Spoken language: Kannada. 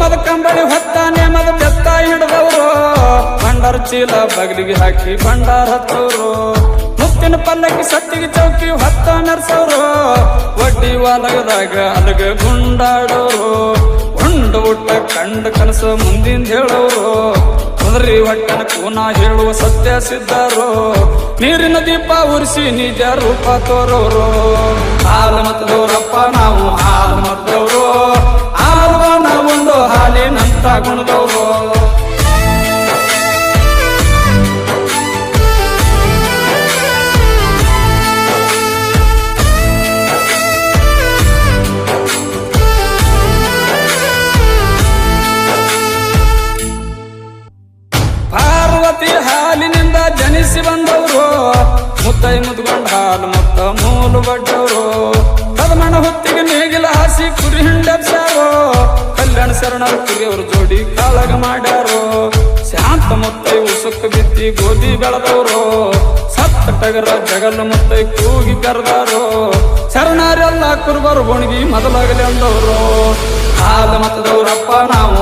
ಹೋಮದ ಕಂಬಳಿ ಹೊತ್ತ ನೇಮದ ಬೆತ್ತ ಹಿಡಿದವರು ಭಂಡಾರ ಚೀಲ ಬಗಲಿಗೆ ಹಾಕಿ ಭಂಡಾರ ಹತ್ತವರು ಮುತ್ತಿನ ಪಲ್ಲಕ್ಕಿ ಸತ್ತಿಗೆ ಚೌಕಿ ಹೊತ್ತ ನರ್ಸವರು ಒಡ್ಡಿ ವಾಲಗದಾಗ ಅಲಗ ಗುಂಡಾಡೋರು ಉಂಡು ಊಟ ಕಂಡ ಕನಸ ಮುಂದಿನ ಹೇಳೋರು ಕುದುರಿ ಹೊಟ್ಟನ ಕೂನ ಹೇಳುವ ಸತ್ಯ ಸಿದ್ಧಾರು ನೀರಿನ ದೀಪ ಉರಿಸಿ ನಿಜ ರೂಪ ತೋರೋರು ಹಾಲು ಮತದವರಪ್ಪ ನಾವು ಹಾಲು ಮತದವರು ಹಾಲುವನ ಒಂದು ಹಾಲಿನಂತ ಗುಣದವರು ಹಾಲಿನಿಂದ ಜನಿಸಿ ಬಂದವರು ಮುತ್ತೈ ಮುದ್ಕೊಂಡ ಹಾಲು ಮುತ್ತ ಮೂಲು ಬಡ್ಡವರು ಕದಮಣ ಹೊತ್ತಿಗೆ ನೇಗಿಲ ಹಾಸಿ ಕುರಿ ಹಿಂಡರ್ಸಾರೋ ಕಲ್ಯಾಣ ಶರಣರು ಕುರಿಯವರು ಜೋಡಿ ಕಾಳಗ ಮಾಡ್ಯಾರೋ ಶಾಂತ ಮುತ್ತೈ ಉಸುಕ್ ಬಿತ್ತಿ ಗೋಧಿ ಬೆಳೆದವರು ಸತ್ತ ಟಗರ ಜಗಲ್ಲ ಮುತ್ತೈ ಕೂಗಿ ಕರೆದಾರೋ ಶರಣರೆಲ್ಲ ಕುರುಬರು ಗುಣಿಗಿ ಮೊದಲಾಗಲಿ ಅಂದವರು ಹಾಲು ಮತದವರಪ್ಪ ನಾವು